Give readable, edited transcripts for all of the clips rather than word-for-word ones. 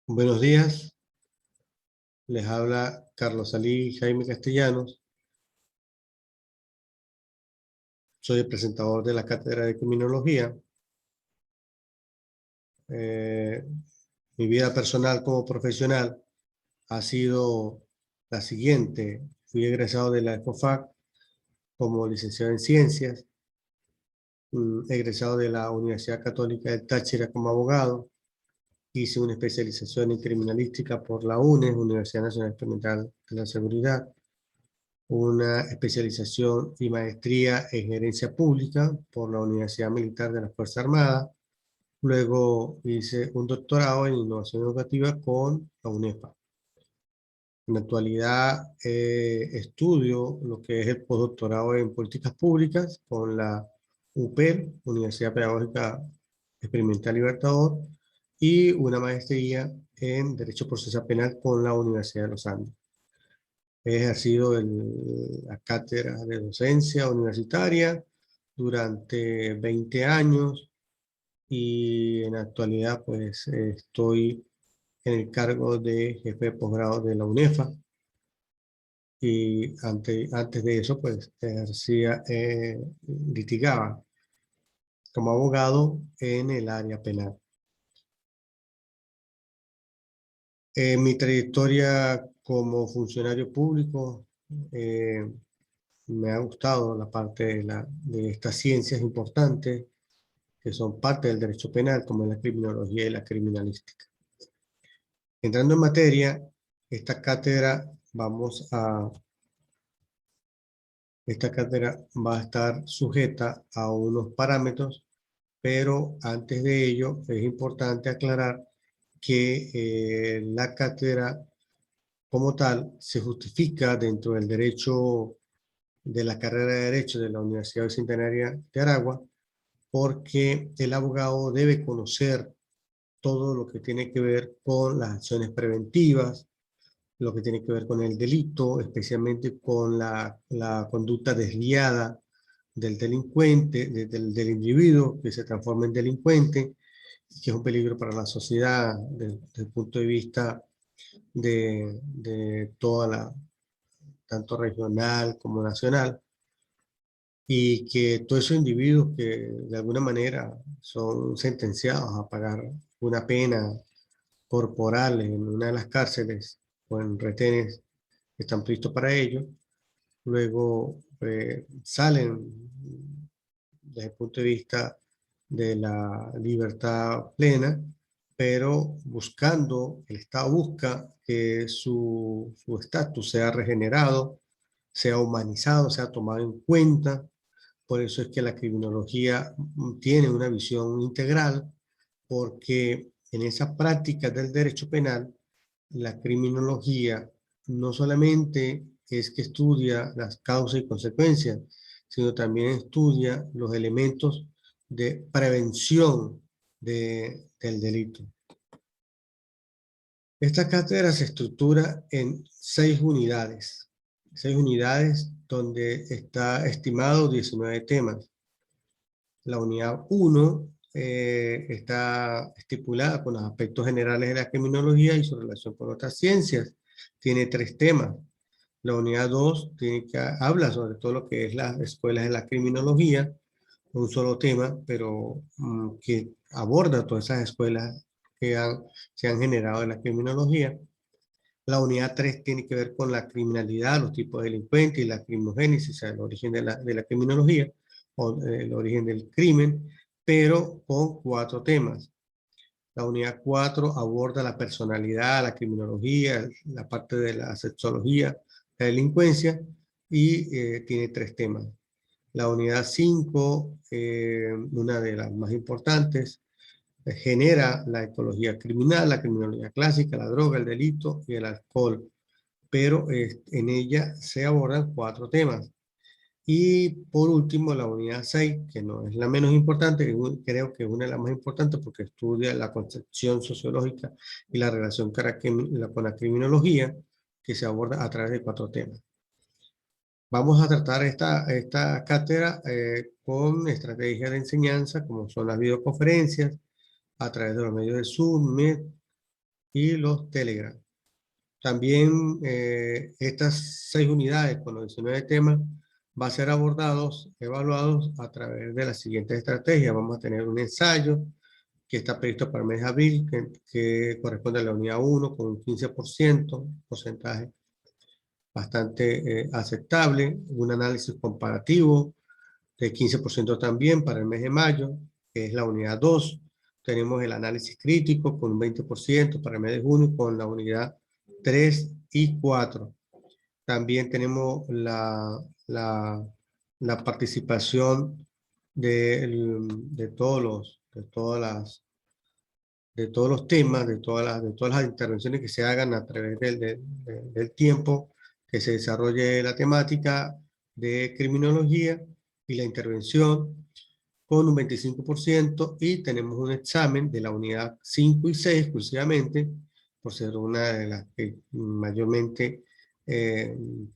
Buenos días, les habla Carlos Alí Jaime Castellanos. Soy el presentador de la Cátedra de Criminología. Eh, Mi vida personal como profesional ha sido la siguiente. Fui egresado de la ECOFAC como licenciado en Ciencias, egresado de la Universidad Católica del Táchira como abogado. Hice una especialización en criminalística por la UNES, Universidad Nacional Experimental de la Seguridad, una especialización y maestría en gerencia pública por la Universidad Militar de la Fuerza Armada. Luego hice un doctorado en innovación educativa con la UNEFA. En la actualidad estudio lo que es el postdoctorado en políticas públicas con la UPEL, Universidad Pedagógica Experimental Libertador, y una maestría en Derecho Procesal Penal con la Universidad de los Andes. He ejercido la cátedra de docencia universitaria durante 20 años y en la actualidad pues estoy en el cargo de jefe de posgrado de la UNEFA y antes de eso pues litigaba como abogado en el área penal. En mi trayectoria como funcionario público, me ha gustado la parte de estas ciencias importantes que son parte del derecho penal, como la criminología y la criminalística. Entrando en materia, esta cátedra, esta cátedra va a estar sujeta a unos parámetros, pero antes de ello es importante aclarar que la cátedra como tal se justifica dentro del derecho de la carrera de Derecho de la Universidad Bicentenaria de Aragua, porque el abogado debe conocer todo lo que tiene que ver con las acciones preventivas, lo que tiene que ver con el delito, especialmente con la conducta desviada del delincuente, del individuo que se transforma en delincuente, que es un peligro para la sociedad desde el punto de vista de toda tanto regional como nacional, y que todos esos individuos que de alguna manera son sentenciados a pagar una pena corporal en una de las cárceles o en retenes que están previstos para ello, luego salen desde el punto de vista de la libertad plena, pero el Estado busca que su estatus sea regenerado, sea humanizado, sea tomado en cuenta. Por eso es que la criminología tiene una visión integral, porque en esa práctica del derecho penal, la criminología no solamente es que estudia las causas y consecuencias, sino también estudia los elementos de prevención del delito. Esta cátedra se estructura en 6 unidades donde está estimado 19 temas. La unidad 1 está estipulada con los aspectos generales de la criminología y su relación con otras ciencias. Tiene 3 temas. La unidad 2 habla sobre todo lo que es las escuelas de la criminología, un solo tema, pero que aborda todas esas escuelas que se han generado en la criminología. La unidad 3 tiene que ver con la criminalidad, los tipos de delincuentes y la crimogénesis, o sea, el origen de la criminología, o el origen del crimen, pero con 4 temas. La unidad 4 aborda la personalidad, la criminología, la parte de la sexología, la delincuencia, y tiene 3 temas. La unidad 5, una de las más importantes, genera la ecología criminal, la criminología clásica, la droga, el delito y el alcohol. Pero en ella se abordan 4 temas. Y por último, la unidad 6, que no es la menos importante, creo que es una de las más importantes porque estudia la concepción sociológica y la relación con la criminología, que se aborda a través de 4 temas. Vamos a tratar esta cátedra con estrategias de enseñanza, como son las videoconferencias, a través de los medios de Zoom, Meet, y los Telegram. También estas 6 unidades con los 19 temas va a ser abordados, evaluados a través de las siguientes estrategias. Vamos a tener un ensayo que está previsto para el mes de abril, que corresponde a la unidad 1 con un 15%, porcentaje bastante aceptable. Un análisis comparativo de 15% también para el mes de mayo, que es la unidad 2. Tenemos el análisis crítico con un 20% para el mes de junio con la unidad 3 y 4. También tenemos la participación de todos los temas, de todas las intervenciones que se hagan a través del tiempo que se desarrolle la temática de criminología y la intervención con un 25%, y tenemos un examen de la unidad 5 y 6 exclusivamente, por ser una de las que mayormente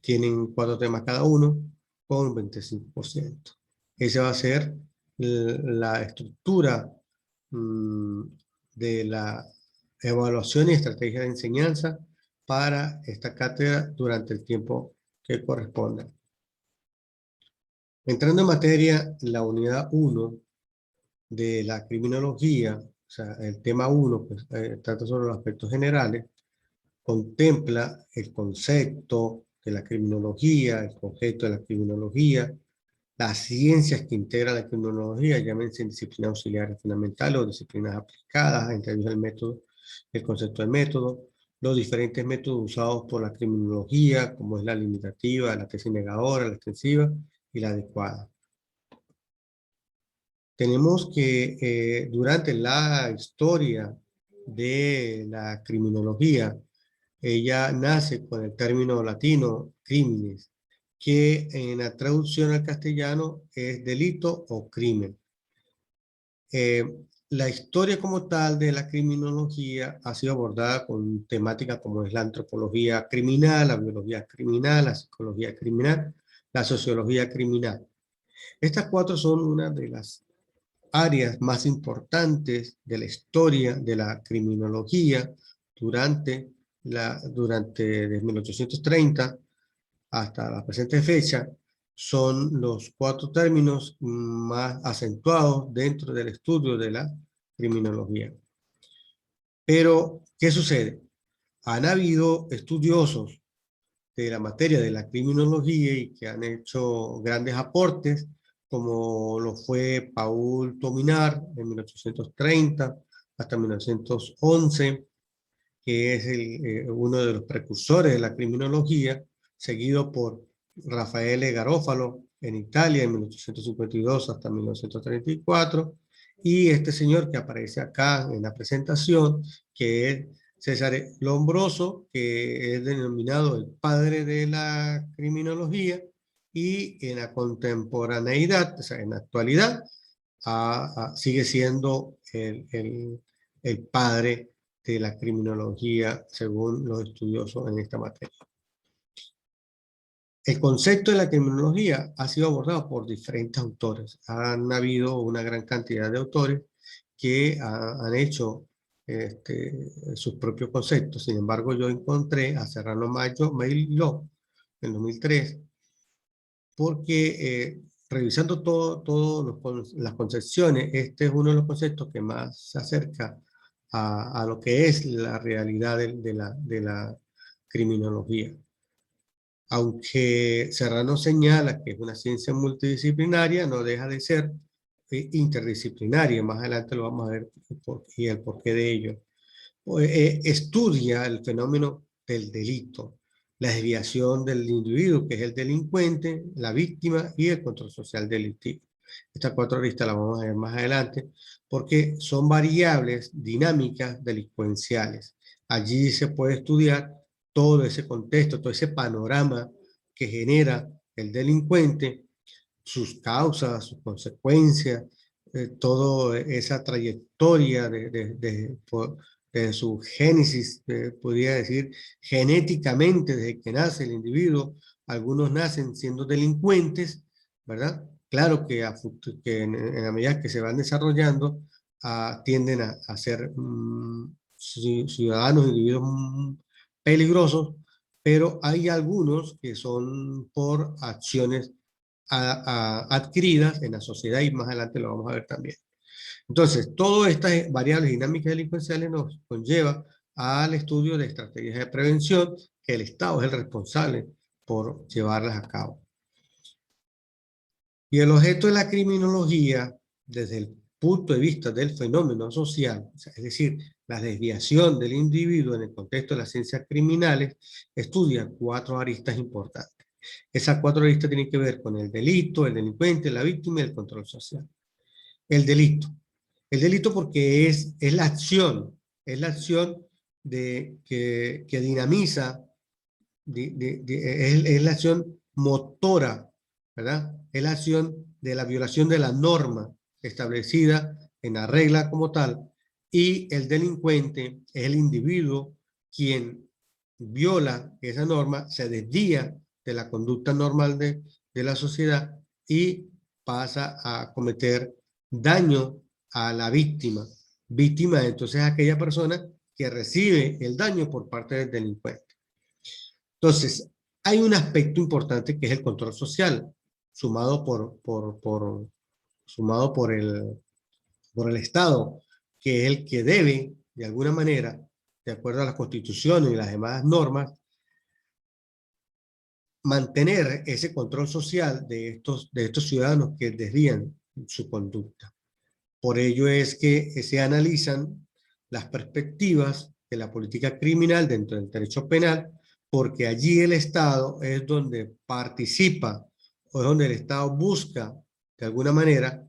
tienen 4 temas cada uno, con un 25%. Esa va a ser la estructura de la evaluación y estrategia de enseñanza para esta cátedra durante el tiempo que corresponda. Entrando en materia, la unidad 1 de la criminología, o sea, el tema 1, pues, trata sobre los aspectos generales, contempla el concepto de la criminología, el concepto de la criminología, las ciencias que integran la criminología, llámense disciplinas auxiliares fundamentales o disciplinas aplicadas, entre ellos el método, el concepto de método, los diferentes métodos usados por la criminología, como es la limitativa, la tesis negadora, la extensiva y la adecuada. Tenemos que durante la historia de la criminología, ella nace con el término latino crímenes, que en la traducción al castellano es delito o crimen. La historia como tal de la criminología ha sido abordada con temáticas como es la antropología criminal, la biología criminal, la psicología criminal, la sociología criminal. Estas 4 son una de las áreas más importantes de la historia de la criminología durante desde 1830 hasta la presente fecha. Son los 4 términos más acentuados dentro del estudio de la criminología. Pero, ¿qué sucede? Han habido estudiosos de la materia de la criminología y que han hecho grandes aportes, como lo fue Paul Tominar en 1830 hasta 1911, que es uno de los precursores de la criminología, seguido por Raffaele Garofalo en Italia en 1852 hasta 1934, y este señor que aparece acá en la presentación, que es Cesare Lombroso, que es denominado el padre de la criminología, y en la contemporaneidad, o sea, en la actualidad, sigue siendo el padre de la criminología según los estudiosos en esta materia. El concepto de la criminología ha sido abordado por diferentes autores. Han habido una gran cantidad de autores que han hecho sus propios conceptos. Sin embargo, yo encontré a Serrano Mailló en 2003, porque revisando todas las concepciones, este es uno de los conceptos que más se acerca a lo que es la realidad de la criminología. Aunque Serrano señala que es una ciencia multidisciplinaria, no deja de ser interdisciplinaria. Más adelante lo vamos a ver y el porqué de ello. Estudia el fenómeno del delito, la desviación del individuo, que es el delincuente, la víctima y el control social delictivo. Estas 4 aristas las vamos a ver más adelante, porque son variables dinámicas delincuenciales. Allí se puede estudiar todo ese contexto, todo ese panorama que genera el delincuente, sus causas, sus consecuencias, toda esa trayectoria de su génesis, podría decir, genéticamente desde que nace el individuo. Algunos nacen siendo delincuentes, ¿verdad? Claro que, en la medida que se van desarrollando, tienden a ser ciudadanos, individuos peligrosos, pero hay algunos que son por acciones adquiridas en la sociedad y más adelante lo vamos a ver también. Entonces, todas estas variables dinámicas delincuenciales nos conlleva al estudio de estrategias de prevención, que el Estado es el responsable por llevarlas a cabo. Y el objeto de la criminología, desde el punto de vista del fenómeno social, o sea, es decir, la desviación del individuo en el contexto de las ciencias criminales, estudia 4 aristas importantes. Esas 4 aristas tienen que ver con el delito, el delincuente, la víctima y el control social. El delito. El delito porque es la acción que dinamiza, es la acción motora, ¿verdad? Es la acción de la violación de la norma establecida en la regla como tal, y el delincuente es el individuo quien viola esa norma, se desvía de la conducta normal de la sociedad y pasa a cometer daño a la víctima. Víctima entonces es aquella persona que recibe el daño por parte del delincuente. Entonces, hay un aspecto importante que es el control social, sumado sumado por el Estado, que es el que debe, de alguna manera, de acuerdo a la Constitución y las demás normas, mantener ese control social de estos ciudadanos que desvían su conducta. Por ello es que se analizan las perspectivas de la política criminal dentro del derecho penal, porque allí el Estado es donde participa, o es donde el Estado busca de alguna manera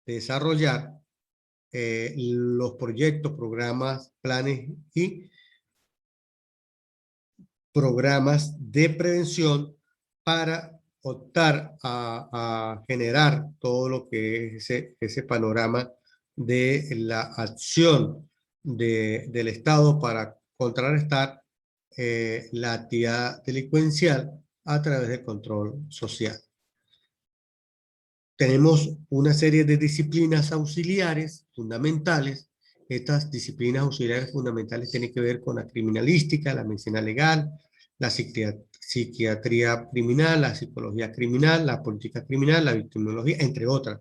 desarrollar los proyectos, programas, planes y programas de prevención para optar a generar todo lo que es ese panorama de la acción del Estado para contrarrestar la actividad delincuencial a través del control social. Tenemos una serie de disciplinas auxiliares fundamentales. Estas disciplinas auxiliares fundamentales tienen que ver con la criminalística, la medicina legal, la psiquiatría criminal, la psicología criminal, la política criminal, la victimología, entre otras.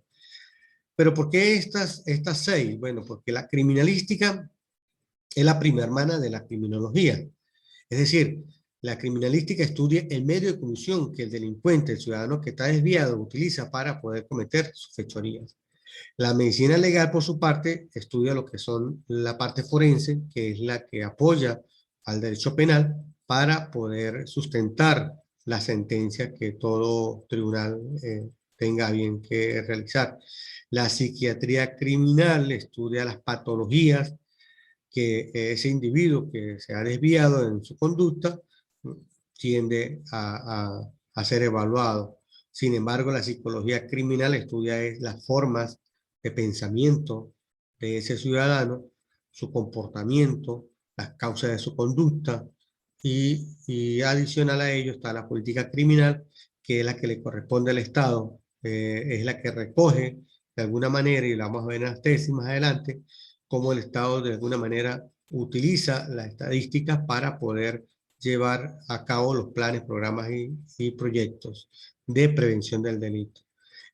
¿Pero por qué estas 6? Bueno, porque la criminalística es la prima hermana de la criminología. Es decir, la criminalística estudia el medio de comisión que el delincuente, el ciudadano que está desviado, utiliza para poder cometer sus fechorías. La medicina legal, por su parte, estudia lo que son la parte forense, que es la que apoya al derecho penal para poder sustentar la sentencia que todo tribunal tenga bien que realizar. La psiquiatría criminal estudia las patologías que ese individuo que se ha desviado en su conducta tiende a ser evaluado. Sin embargo, la psicología criminal estudia las formas de pensamiento de ese ciudadano, su comportamiento, las causas de su conducta, y adicional a ello está la política criminal, que es la que le corresponde al Estado, es la que recoge de alguna manera, y la vamos a ver en las tesis más adelante, cómo el Estado de alguna manera utiliza las estadísticas para poder llevar a cabo los planes, programas y proyectos de prevención del delito.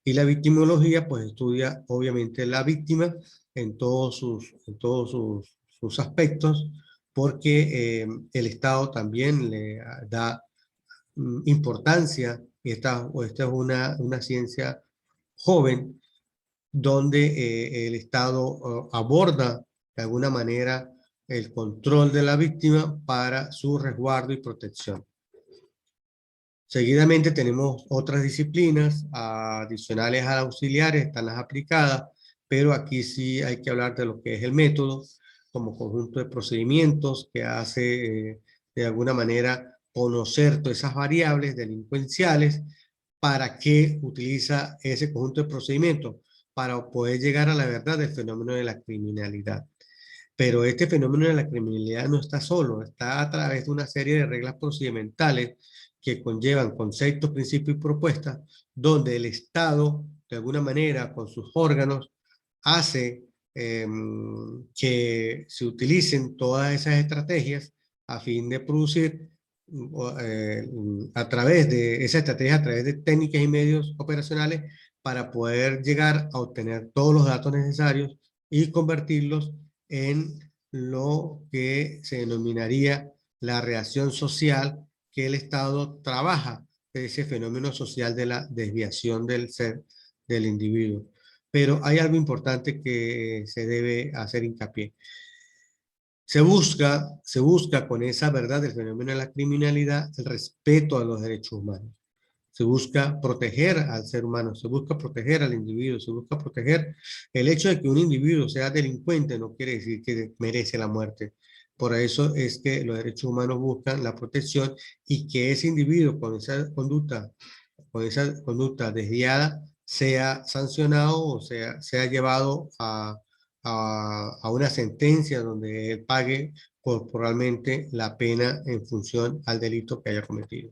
Y la victimología pues estudia obviamente la víctima en todos sus aspectos, porque el Estado también le da importancia, y esta es una ciencia joven, donde el Estado aborda de alguna manera el control de la víctima para su resguardo y protección. Seguidamente tenemos otras disciplinas adicionales a las auxiliares, están las aplicadas, pero aquí sí hay que hablar de lo que es el método como conjunto de procedimientos que hace de alguna manera conocer todas esas variables delincuenciales. ¿Para qué utiliza ese conjunto de procedimientos? Para poder llegar a la verdad del fenómeno de la criminalidad. Pero este fenómeno de la criminalidad no está solo, está a través de una serie de reglas procedimentales que conllevan conceptos, principios y propuestas, donde el Estado, de alguna manera, con sus órganos, hace que se utilicen todas esas estrategias a fin de producir a través de esa estrategia, a través de técnicas y medios operacionales para poder llegar a obtener todos los datos necesarios y convertirlos en lo que se denominaría la reacción social que el Estado trabaja de ese fenómeno social de la desviación del ser del individuo. Pero hay algo importante que se debe hacer hincapié. Se busca con esa verdad del fenómeno de la criminalidad el respeto a los derechos humanos. Se busca proteger al ser humano, se busca proteger al individuo, se busca proteger. El hecho de que un individuo sea delincuente no quiere decir que merece la muerte. Por eso es que los derechos humanos buscan la protección y que ese individuo con esa conducta desviada sea sancionado o sea llevado a una sentencia donde él pague corporalmente la pena en función al delito que haya cometido.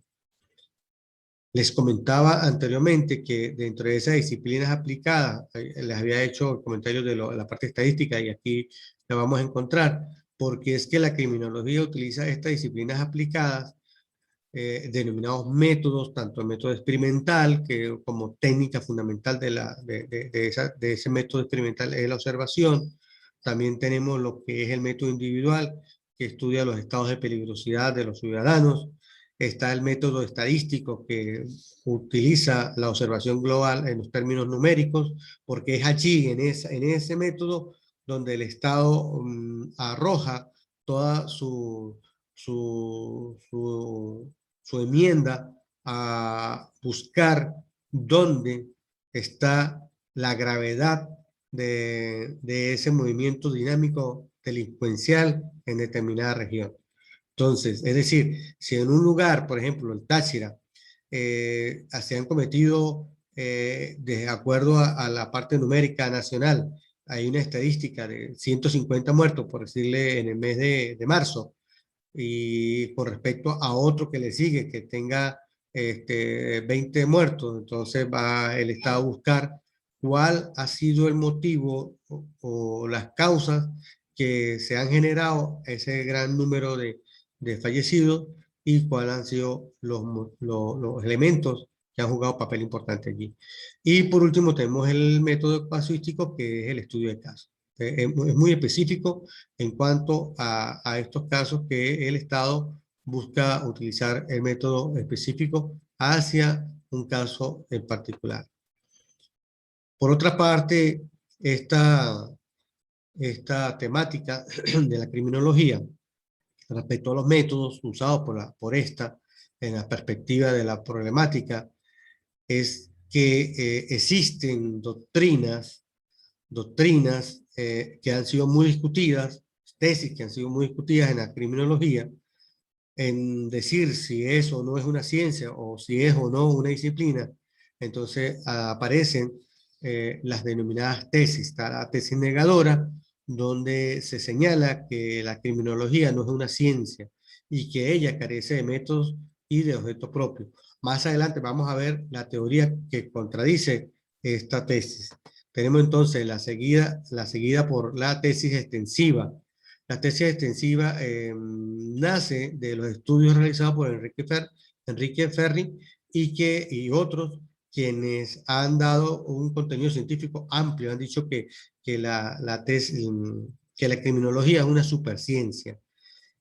Les comentaba anteriormente que dentro de esas disciplinas aplicadas, les había hecho el comentario de la parte estadística y aquí lo vamos a encontrar, porque es que la criminología utiliza estas disciplinas aplicadas, denominados métodos, tanto el método experimental como técnica fundamental de ese método experimental es la observación. También tenemos lo que es el método individual, que estudia los estados de peligrosidad de los ciudadanos. Está el método estadístico, que utiliza la observación global en los términos numéricos, porque es allí, en ese método, donde el Estado arroja toda su enmienda a buscar dónde está la gravedad de ese movimiento dinámico delincuencial en determinada región. Entonces, es decir, si en un lugar, por ejemplo, el Táchira, se han cometido, de acuerdo a la parte numérica nacional, hay una estadística de 150 muertos, por decirle, en el mes de marzo, y con respecto a otro que le sigue, que tenga 20 muertos, entonces va el Estado a buscar cuál ha sido el motivo o las causas que se han generado ese gran número de fallecidos y cuáles han sido los elementos que han jugado papel importante allí. Y por último tenemos el método casuístico, que es el estudio de casos. Es muy específico en cuanto a estos casos que el Estado busca utilizar el método específico hacia un caso en particular. Por otra parte, esta temática de la criminología respecto a los métodos usados por esta en la perspectiva de la problemática es que existen doctrinas que han sido muy discutidas, tesis que han sido muy discutidas en la criminología, en decir si es o no es una ciencia o si es o no una disciplina. Entonces aparecen las denominadas tesis. Está la tesis negadora, donde se señala que la criminología no es una ciencia y que ella carece de métodos y de objetos propios. Más adelante vamos a ver la teoría que contradice esta tesis. Tenemos entonces la seguida por la tesis extensiva. La tesis extensiva nace de los estudios realizados por Enrique Ferri y otros, quienes han dado un contenido científico amplio. Han dicho que que la criminología es una superciencia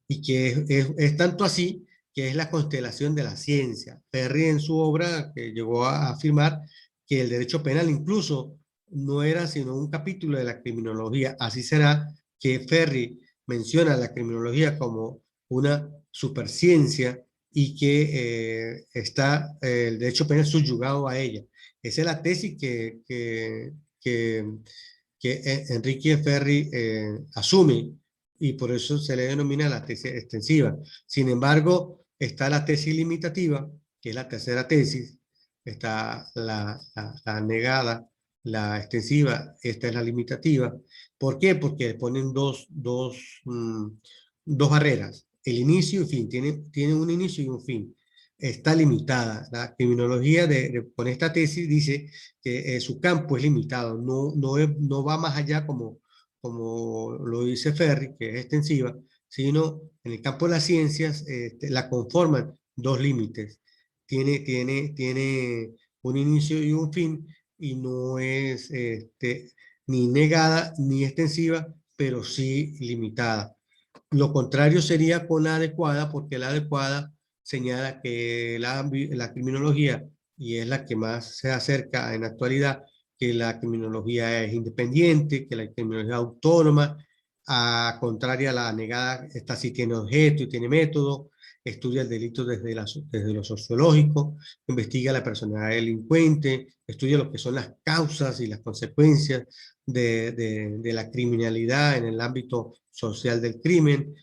y que es tanto así que es la constelación de la ciencia. Ferri, en su obra, que llegó a afirmar que el derecho penal incluso no era sino un capítulo de la criminología. Así será que Ferri menciona la criminología como una superciencia y que está el derecho penal subyugado a ella. Esa es la tesis que Enrique Ferri asume, y por eso se le denomina la tesis extensiva. Sin embargo, está la tesis limitativa, que es la tercera tesis. Está la negada, la extensiva, esta es la limitativa. ¿Por qué? Porque ponen dos barreras, el inicio y fin. Tiene un inicio y un fin. Está limitada. La criminología con esta tesis dice que su campo es limitado, no va más allá como lo dice Ferri, que es extensiva, sino en el campo de las ciencias la conforman dos límites. Tiene un inicio y un fin, y no es ni negada ni extensiva, pero sí limitada. Lo contrario sería con la adecuada, porque la adecuada señala que la criminología, y es la que más se acerca en la actualidad, que la criminología es independiente, que la criminología es autónoma, a contraria a la negada, esta sí tiene objeto y tiene método, estudia el delito desde lo sociológico, investiga la personalidad del delincuente, estudia lo que son las causas y las consecuencias de la criminalidad en el ámbito social del crimen,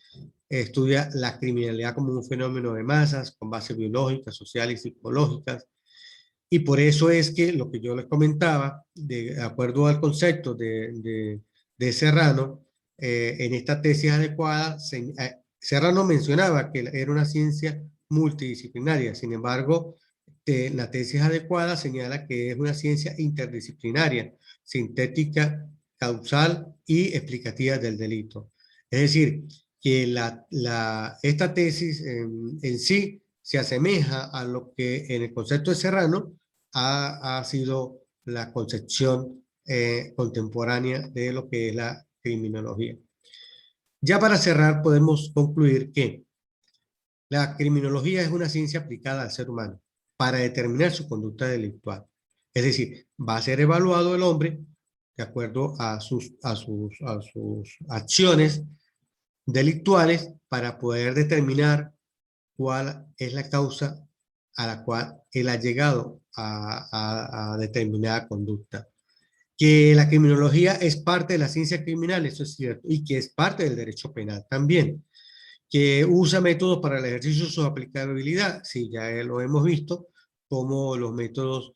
estudia la criminalidad como un fenómeno de masas con bases biológicas, sociales y psicológicas. Y por eso es que lo que yo les comentaba, de acuerdo al concepto de Serrano, en esta tesis adecuada, Serrano mencionaba que era una ciencia multidisciplinaria. Sin embargo, la tesis adecuada señala que es una ciencia interdisciplinaria, sintética, causal y explicativa del delito. Es decir, que esta tesis en sí se asemeja a lo que en el concepto de Serrano ha sido la concepción contemporánea de lo que es la criminología. Ya para cerrar, podemos concluir que la criminología es una ciencia aplicada al ser humano para determinar su conducta delictual. Es decir, va a ser evaluado el hombre de acuerdo a sus acciones delictuales para poder determinar cuál es la causa a la cual él ha llegado a determinada conducta. Que la criminología es parte de la ciencia criminal, eso es cierto, y que es parte del derecho penal también. Que usa métodos para el ejercicio de su aplicabilidad, sí, ya lo hemos visto, cómo los métodos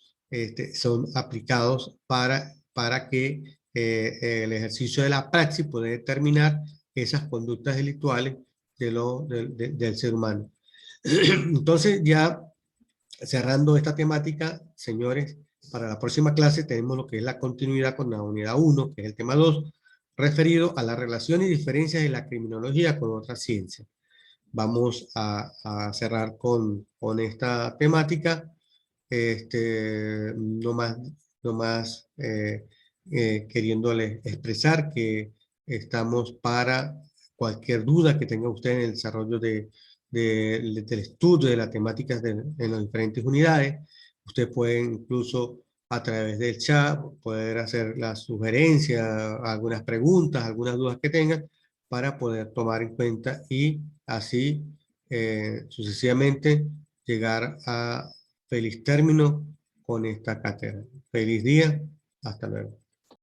son aplicados para que el ejercicio de la praxis pueda determinar esas conductas delictuales del ser humano. Entonces, ya cerrando esta temática, señores, para la próxima clase tenemos lo que es la continuidad con la unidad 1, que es el tema 2, referido a la relación y diferencias de la criminología con otras ciencias. Vamos a cerrar con esta temática, no más, no más queriéndole expresar que estamos para cualquier duda que tenga usted en el desarrollo del estudio de las temáticas en las diferentes unidades. Usted puede incluso a través del chat poder hacer las sugerencias, algunas preguntas, algunas dudas que tengan para poder tomar en cuenta y así sucesivamente llegar a feliz término con esta cátedra. Feliz día, hasta luego.